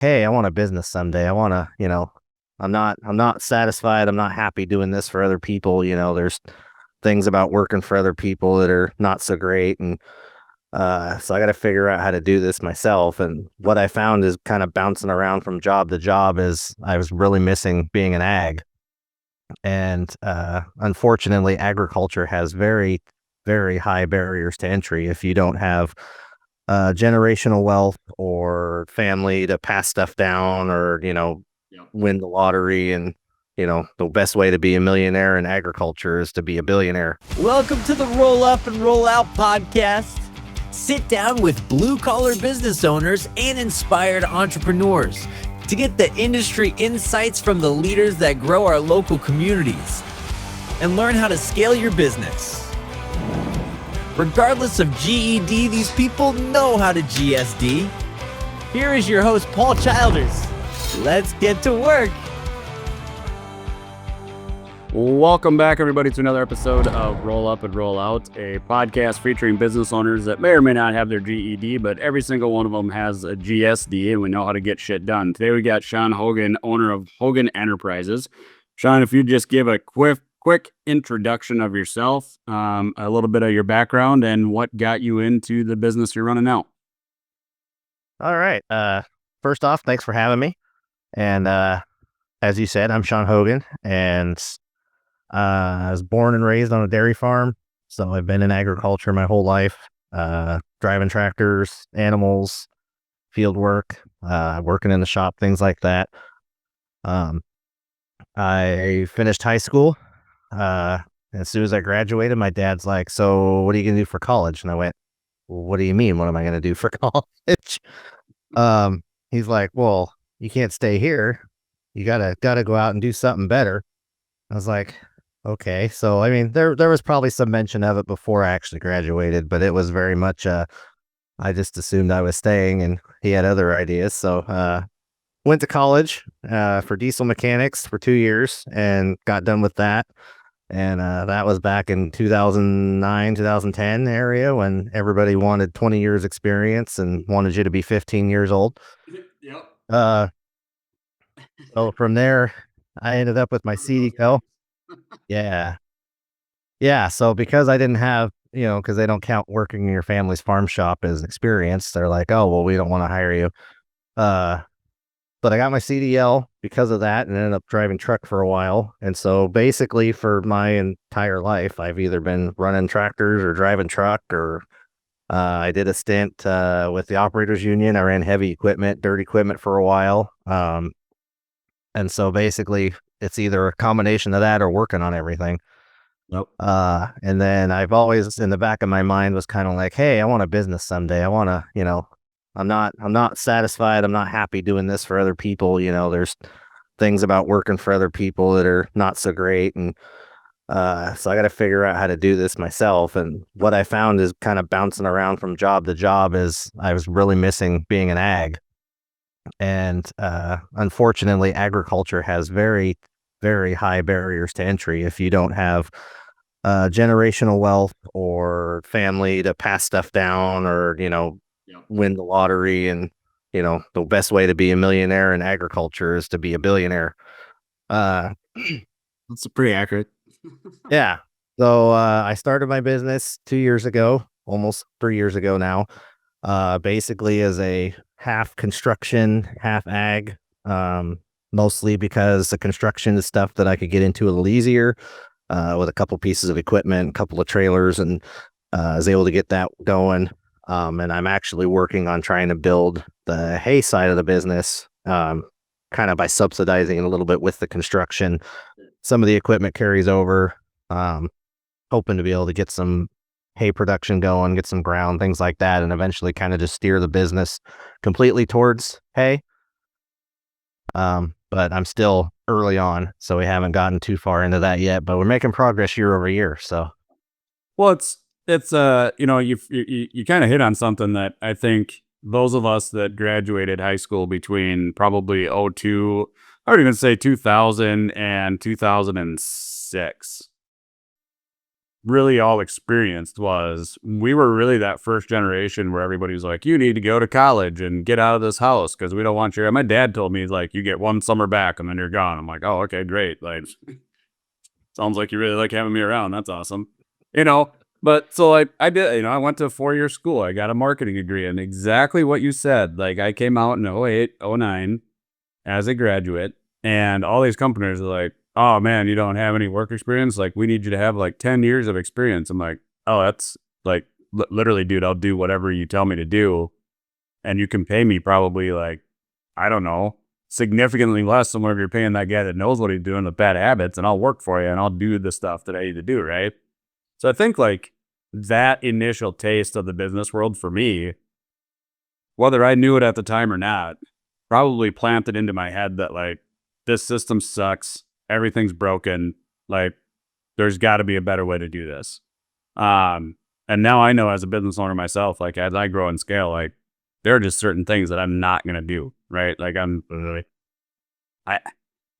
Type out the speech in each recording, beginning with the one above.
hey, I want a business someday. I want to, I'm not satisfied. I'm not happy doing this for other people. There's things about working for other people that are not so great. And so I got to figure out how to do this myself. And what I found is kind of bouncing around from job to job is I was really missing being an ag. And unfortunately, agriculture has very, very high barriers to entry if you don't have generational wealth or family to pass stuff down or, Yep. win the lottery. And, the best way to be a millionaire in agriculture is to be a billionaire. Welcome to the Roll Up and Roll Out podcast. Sit down with blue collar business owners and inspired entrepreneurs to get the industry insights from the leaders that grow our local communities and learn how to scale your business. Regardless of GED, these people know how to GSD. Here is your host, Paul Childers. Let's get to work. Welcome back, everybody, to another episode of Roll Up and Roll Out, a podcast featuring business owners that may or may not have their GED, but every single one of them has a GSD, and we know how to get shit done. Today, we got Sean Hogan, owner of Hogan Enterprises. Sean, if you just give a quick introduction of yourself, a little bit of your background, and what got you into the business you're running now. All right. First off, thanks for having me. And as you said, I'm Sean Hogan, and I was born and raised on a dairy farm. So I've been in agriculture my whole life, driving tractors, animals, field work, working in the shop, things like that. I finished high school. As soon as I graduated, my dad's like, "So what are you going to do for college?" And I went, "Well, what do you mean? What am I going to do for college?" He's like, "Well, you can't stay here. You gotta go out and do something better." I was like, "Okay." So I mean, there was probably some mention of it before I actually graduated, but it was very much I just assumed I was staying, and he had other ideas. So went to college for diesel mechanics for 2 years and got done with that. And that was back in 2009, 2010 area when everybody wanted 20 years experience and wanted you to be 15 years old. Yep. Uh, so from there, I ended up with my CDL. Yeah. Yeah. So because I didn't have, because they don't count working in your family's farm shop as experience, they're like, "Oh, well, we don't want to hire you." Uh, but I got my CDL because of that and ended up driving truck for a while. And so basically for my entire life, I've either been running tractors or driving truck or I did a stint with the operators union. I ran heavy equipment, dirt equipment for a while. And so basically it's either a combination of that or working on everything. Yep. And then I've always in the back of my mind was kind of like, hey, I want a business someday. I want to, I'm not satisfied. I'm not happy doing this for other people. There's things about working for other people that are not so great. And so I got to figure out how to do this myself. And what I found is kind of bouncing around from job to job is I was really missing being an ag. And unfortunately, agriculture has very, very high barriers to entry if you don't have generational wealth or family to pass stuff down or, Yep. win the lottery. And, the best way to be a millionaire in agriculture is to be a billionaire. Uh, That's pretty accurate. yeah. So I started my business 2 years ago, almost 3 years ago now, basically as a half construction, half ag, mostly because the construction is stuff that I could get into a little easier with a couple pieces of equipment, a couple of trailers, and I was able to get that going. And I'm actually working on trying to build the hay side of the business, kind of by subsidizing it a little bit with the construction. Some of the equipment carries over, hoping to be able to get some hay production going, get some ground, things like that, and eventually kind of just steer the business completely towards hay. But I'm still early on, so we haven't gotten too far into that yet, but we're making progress year over year. So Well, it's you kind of hit on something that I think those of us that graduated high school between probably '02, I would even say 2000 and 2006. really all experienced was we were really that first generation where everybody was like, you need to go to college and get out of this house because we don't want you. And my dad told me, like, you get one summer back and then you're gone. I'm like, oh, okay, great. Like, sounds like you really like having me around. That's awesome. But so I did, I went to a 4-year school. I got a marketing degree, and exactly what you said. Like, I came out in 08, 09 as a graduate, and all these companies are like, oh man, you don't have any work experience. Like, we need you to have like 10 years of experience. I'm like, oh, that's like literally, dude, I'll do whatever you tell me to do. And you can pay me probably like, I don't know, significantly less than whatever you're paying that guy that knows what he's doing with bad habits. And I'll work for you and I'll do the stuff that I need to do. Right. So I think like that initial taste of the business world for me, whether I knew it at the time or not, probably planted into my head that like, this system sucks. Everything's broken. Like, there's got to be a better way to do this. And now I know as a business owner myself, like as I grow and scale, like there are just certain things that I'm not going to do. Right. Like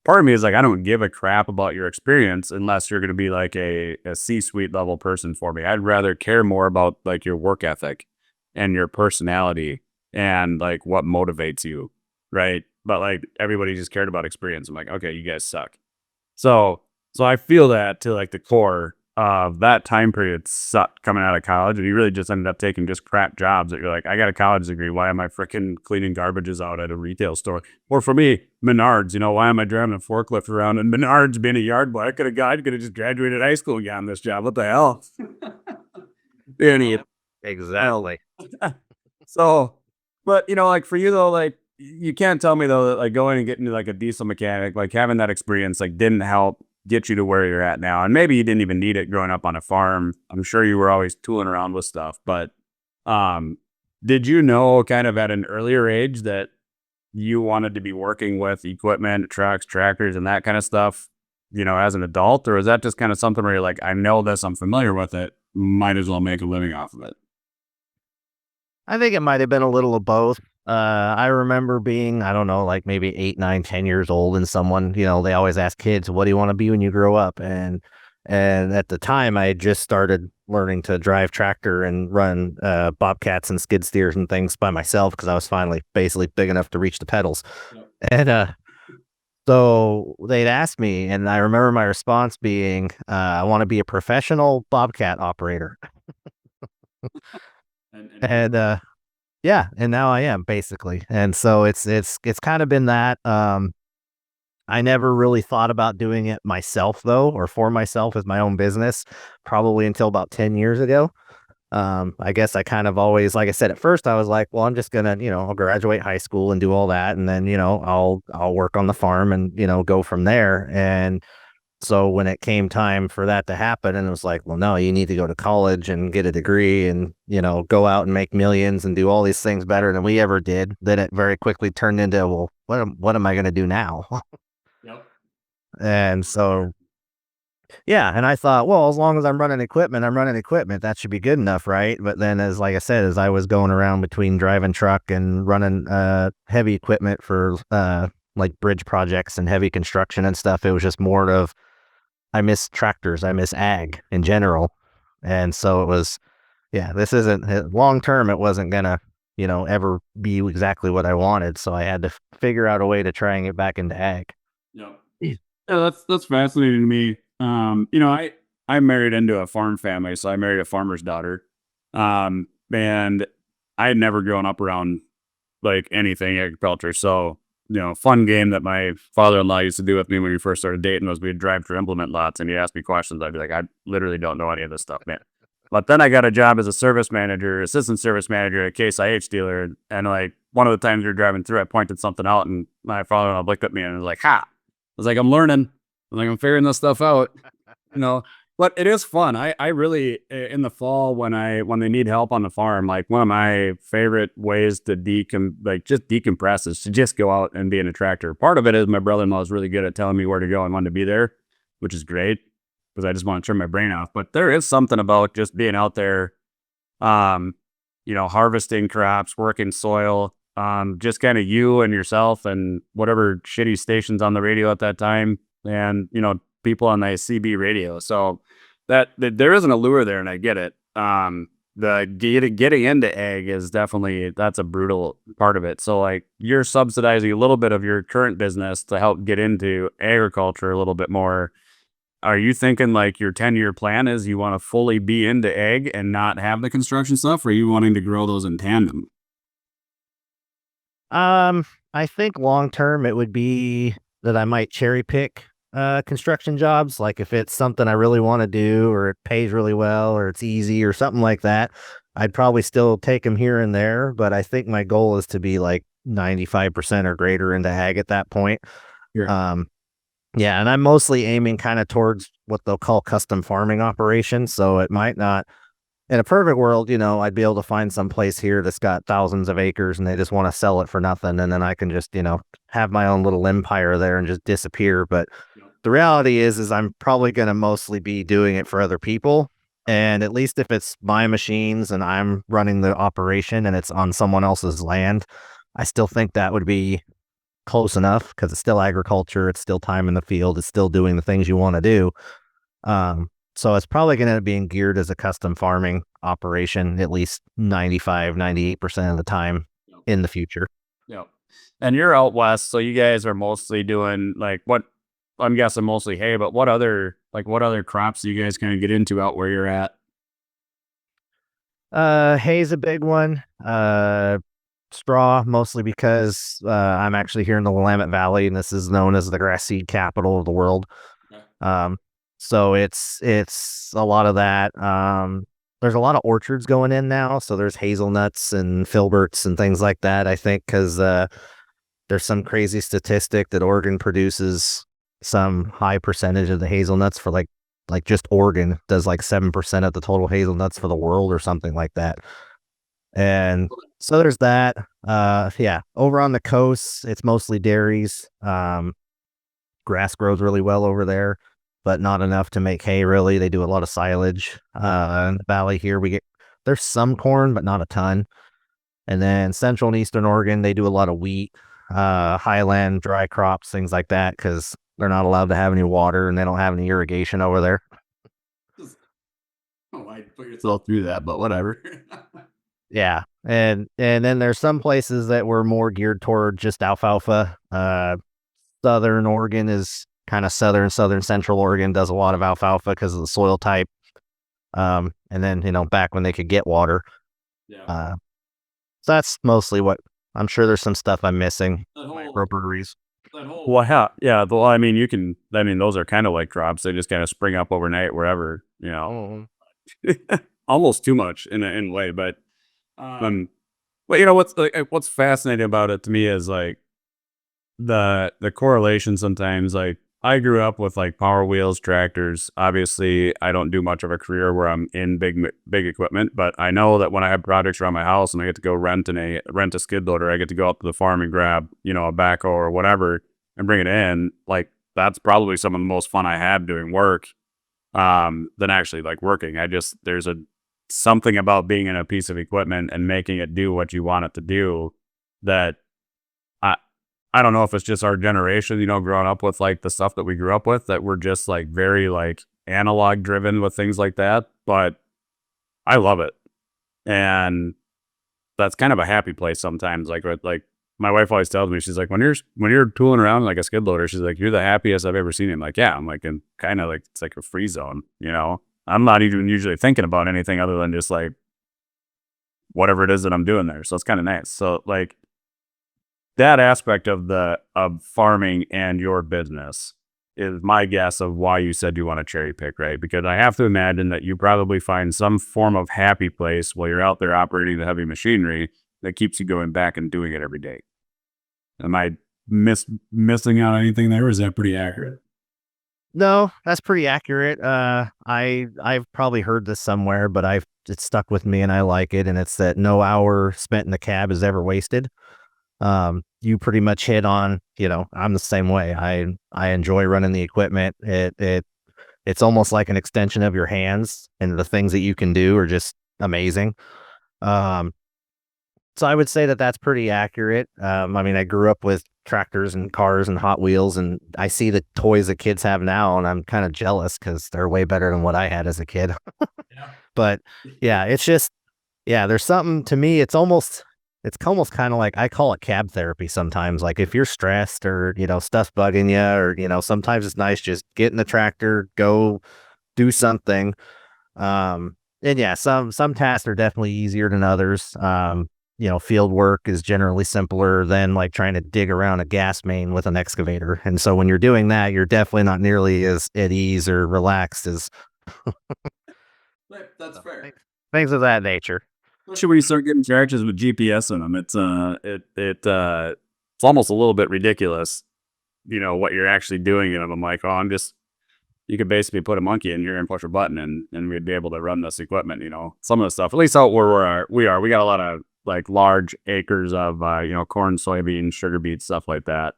part of me is like, I don't give a crap about your experience unless you're going to be like a C-suite level person for me. I'd rather care more about like your work ethic and your personality and like what motivates you. Right. But like everybody just cared about experience. I'm like, okay, you guys suck. So I feel that to like the core of that time period sucked coming out of college. And you really just ended up taking just crap jobs that you're like, I got a college degree. Why am I freaking cleaning garbages out at a retail store? Or for me, Menards, why am I driving a forklift around? And Menards being a yard boy, I could have just graduated high school and gotten this job. What the hell? Exactly. So, but like for you though, like you can't tell me though that like going and getting to like a diesel mechanic, like having that experience, like didn't help get you to where you're at now. And maybe you didn't even need it growing up on a farm. I'm sure you were always tooling around with stuff, but did you know kind of at an earlier age that you wanted to be working with equipment, trucks, tractors, and that kind of stuff, as an adult? Or is that just kind of something where you're like, I know this, I'm familiar with it, might as well make a living off of it? I think it might have been a little of both. I remember being, I don't know, like maybe 8, 9, 10 years old, and someone, they always ask kids, what do you want to be when you grow up? And at the time I had just started learning to drive tractor and run bobcats and skid steers and things by myself because I was finally basically big enough to reach the pedals. Yep. And so they'd ask me, and I remember my response being, I want to be a professional bobcat operator. And yeah, and now I am basically. And so it's kind of been that. I never really thought about doing it myself though, or for myself as my own business, probably until about 10 years ago. I guess I kind of always, like I said, at first I was like, well, I'm just gonna, I'll graduate high school and do all that, and then, I'll work on the farm and, go from there. And so when it came time for that to happen, and it was like, well, no, you need to go to college and get a degree and, go out and make millions and do all these things better than we ever did, then it very quickly turned into, well, what am I going to do now? Yep. And so, yeah. And I thought, well, as long as I'm running equipment, that should be good enough. Right. But then like I said, as I was going around between driving truck and running heavy equipment for like bridge projects and heavy construction and stuff, it was just more of, I miss tractors. I miss ag in general. And so it was, yeah, this isn't long term. It wasn't going to, ever be exactly what I wanted. So I had to figure out a way to try and get back into ag. Yeah, that's fascinating to me. I married into a farm family, so I married a farmer's daughter. And I had never grown up around like anything agriculture. So, fun game that my father-in-law used to do with me when we first started dating was we'd drive through implement lots and he'd ask me questions. I'd be like, I literally don't know any of this stuff, man. But then I got a job as a assistant service manager at a Case IH dealer. And like one of the times we were driving through, I pointed something out and my father-in-law looked at me and was like, ha. I was like, I'm learning. I'm figuring this stuff out, But it is fun. I really, in the fall when they need help on the farm, like one of my favorite ways to decompress is to just go out and be in a tractor. Part of it is my brother-in-law is really good at telling me where to go and when to be there, which is great because I just want to turn my brain off. But there is something about just being out there, harvesting crops, working soil, just kind of you and yourself and whatever shitty stations on the radio at that time and, people on the CB radio. So there is an allure there, and I get it. The getting into ag is definitely, that's a brutal part of it. So like you're subsidizing a little bit of your current business to help get into agriculture a little bit more. Are you thinking like your 10-year plan is you want to fully be into ag and not have the construction stuff, or are you wanting to grow those in tandem? I think long term it would be that I might cherry pick construction jobs. Like if it's something I really want to do, or it pays really well, or it's easy, or something like that, I'd probably still take them here and there. But I think my goal is to be like 95% or greater into ag at that point. Sure. Yeah, and I'm mostly aiming kind of towards what they'll call custom farming operations. So it might not, in a perfect world, I'd be able to find some place here that's got thousands of acres and they just want to sell it for nothing. And then I can just, have my own little empire there and just disappear. But the reality is I'm probably going to mostly be doing it for other people. And at least if it's my machines and I'm running the operation and it's on someone else's land, I still think that would be close enough because it's still agriculture. It's still time in the field. It's still doing the things you want to do. So it's probably going to be geared as a custom farming operation, at least 98% of the time in the future. Yeah. And you're out west, so you guys are mostly doing like what, I'm guessing mostly hay, but what other crops do you guys kind of get into out where you're at? Hay's a big one. Straw, mostly because I'm actually here in the Willamette Valley, and this is known as the grass seed capital of the world. Okay. So it's a lot of that. There's a lot of orchards going in now, so there's hazelnuts and filberts and things like that. I think because there's some crazy statistic that Oregon produces some high percentage of the hazelnuts for like just Oregon does like 7% of the total hazelnuts for the world or something like that. And so there's that. Yeah, over on the coast, it's mostly dairies. Grass grows really well over there, but not enough to make hay, really. They do a lot of silage. In the valley here, there's some corn, but not a ton. And then central and eastern Oregon, they do a lot of wheat, highland, dry crops, things like that, because they're not allowed to have any water and they don't have any irrigation over there. Oh, I put yourself through that, but whatever. Yeah. And then there's some places that were more geared toward just alfalfa. Southern Oregon is kind of southern central Oregon does a lot of alfalfa because of the soil type. And then, back when they could get water. Yeah. So that's mostly what I'm sure there's some stuff I'm missing. Microbreweries. Well, yeah. Well, I mean, those are kind of like crops. They just kind of spring up overnight wherever, almost too much in a way. But, what's fascinating about it to me is like the correlation sometimes. Like I grew up with like Power Wheels, tractors. Obviously, I don't do much of a career where I'm in big equipment, but I know that when I have projects around my house and I get to go rent a skid loader, I get to go up to the farm and grab, a backhoe or whatever and bring it in. Like that's probably some of the most fun I have doing work than actually like working. There's something about being in a piece of equipment and making it do what you want it to do that I don't know if it's just our generation, growing up with like the stuff that we grew up with, that we're just like very like analog driven with things like that. But I love it. And that's kind of a happy place sometimes. Like my wife always tells me, she's like, when you're tooling around like a skid loader, she's like, you're the happiest I've ever seen. I'm like, yeah, I'm like, and kind of like, it's like a free zone, I'm not even usually thinking about anything other than just like whatever it is that I'm doing there. So it's kind of nice. So like, that aspect of farming and your business is my guess of why you said you want to cherry pick, right? Because I have to imagine that you probably find some form of happy place while you're out there operating the heavy machinery that keeps you going back and doing it every day. Am I missing out on anything there, or is that pretty accurate? No, that's pretty accurate. I've probably heard this somewhere, but it's stuck with me and I like it. And it's that no hour spent in the cab is ever wasted. You pretty much hit on, I'm the same way. I enjoy running the equipment. It's almost like an extension of your hands, and the things that you can do are just amazing. So I would say that that's pretty accurate. I mean, I grew up with tractors and cars and Hot Wheels, and I see the toys that kids have now, and I'm kind of jealous because they're way better than what I had as a kid. Yeah. But yeah, it's just, yeah, there's something to me. It's almost kind of like, I call it cab therapy sometimes. Like if you're stressed or, stuff's bugging you, or, sometimes it's nice just get in the tractor, go do something. And yeah, some tasks are definitely easier than others. Field work is generally simpler than like trying to dig around a gas main with an excavator. And so when you're doing that, you're definitely not nearly as at ease or relaxed as That's fair. things of that nature. Especially when you start getting tractors with GPS in them, it's almost a little bit ridiculous, what you're actually doing in them. I'm like, you could basically put a monkey in here and push a button and we'd be able to run this equipment, some of the stuff, at least out where we got a lot of like large acres of, corn, soybeans, sugar beets, stuff like that,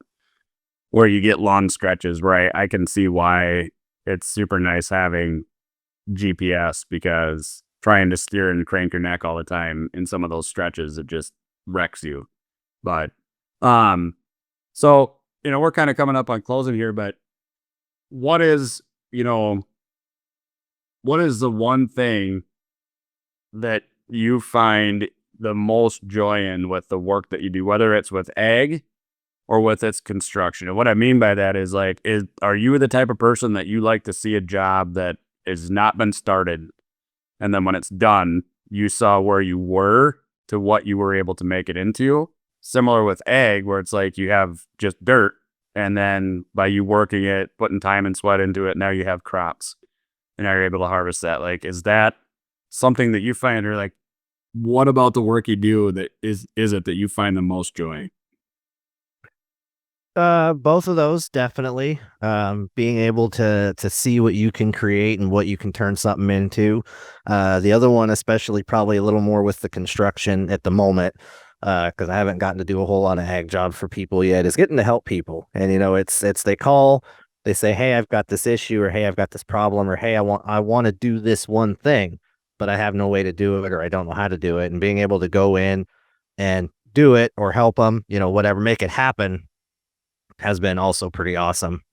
where you get long stretches where I can see why it's super nice having GPS, because trying to steer and crank your neck all the time in some of those stretches, it just wrecks you. But, so, we're kind of coming up on closing here, but what is the one thing that you find the most joy in with the work that you do, whether it's with ag or with its construction? And what I mean by that is are you the type of person that you like to see a job that has not been started, and then when it's done, you saw where you were to what you were able to make it into? Similar with ag, where it's like you have just dirt, and then by you working it, putting time and sweat into it, now you have crops, and now you're able to harvest that. Like, is that something that you find, or like, what about the work you do that is it that you find the most joy? Both of those, definitely. Being able to see what you can create and what you can turn something into. The other one, especially probably a little more with the construction at the moment, because I haven't gotten to do a whole lot of ag jobs for people yet, is getting to help people. And they call, they say, hey, I've got this issue, or hey, I've got this problem, or hey, I want to do this one thing, but I have no way to do it, or I don't know how to do it. And being able to go in and do it or help them, whatever, make it happen, has been also pretty awesome.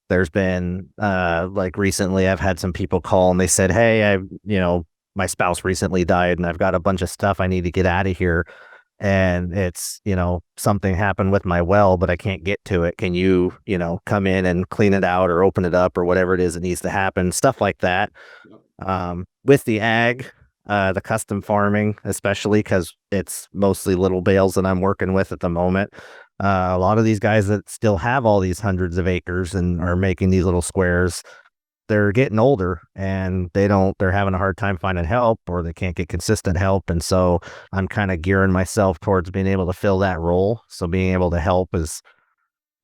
There's been like recently I've had some people call and they said, hey, my spouse recently died and I've got a bunch of stuff I need to get out of here, and it's, something happened with my well, but I can't get to it. Can you, come in and clean it out or open it up or whatever it is that needs to happen, stuff like that. With the ag, the custom farming, especially because it's mostly little bales that I'm working with at the moment. A lot of these guys that still have all these hundreds of acres and are making these little squares, they're getting older and they're having a hard time finding help, or they can't get consistent help. And so I'm kind of gearing myself towards being able to fill that role. So being able to help is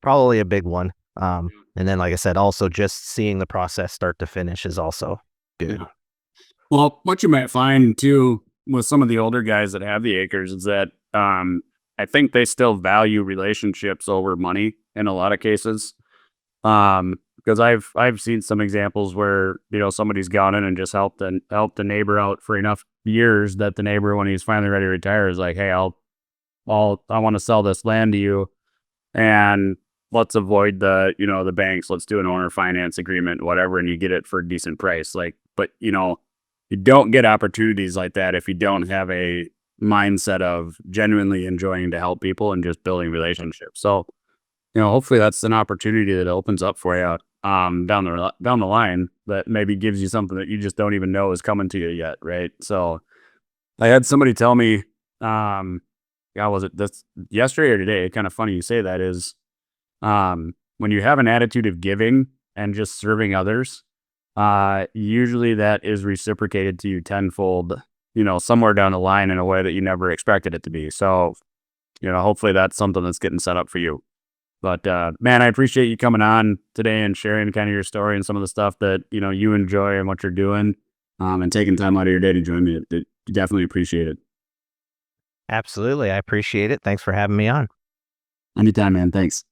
probably a big one. And then, like I said, also just seeing the process start to finish is also good. Yeah. Well, what you might find too with some of the older guys that have the acres is that, I think they still value relationships over money in a lot of cases. Because I've seen some examples where, somebody's gone in and just helped the neighbor out for enough years that the neighbor, when he's finally ready to retire, is like, hey, I want to sell this land to you, and let's avoid the banks. Let's do an owner finance agreement, whatever, and you get it for a decent price. Like, but you don't get opportunities like that if you don't have a mindset of genuinely enjoying to help people and just building relationships. So, hopefully that's an opportunity that opens up for you down the line, that maybe gives you something that you just don't even know is coming to you yet, right? So I had somebody tell me, was it this yesterday or today? Kind of funny you say that, is when you have an attitude of giving and just serving others, usually that is reciprocated to you tenfold, somewhere down the line in a way that you never expected it to be. So, hopefully that's something that's getting set up for you. But, man, I appreciate you coming on today and sharing kind of your story and some of the stuff that, you enjoy and what you're doing, and taking time out of your day to join me. Definitely appreciate it. Absolutely. I appreciate it. Thanks for having me on. Anytime, man. Thanks.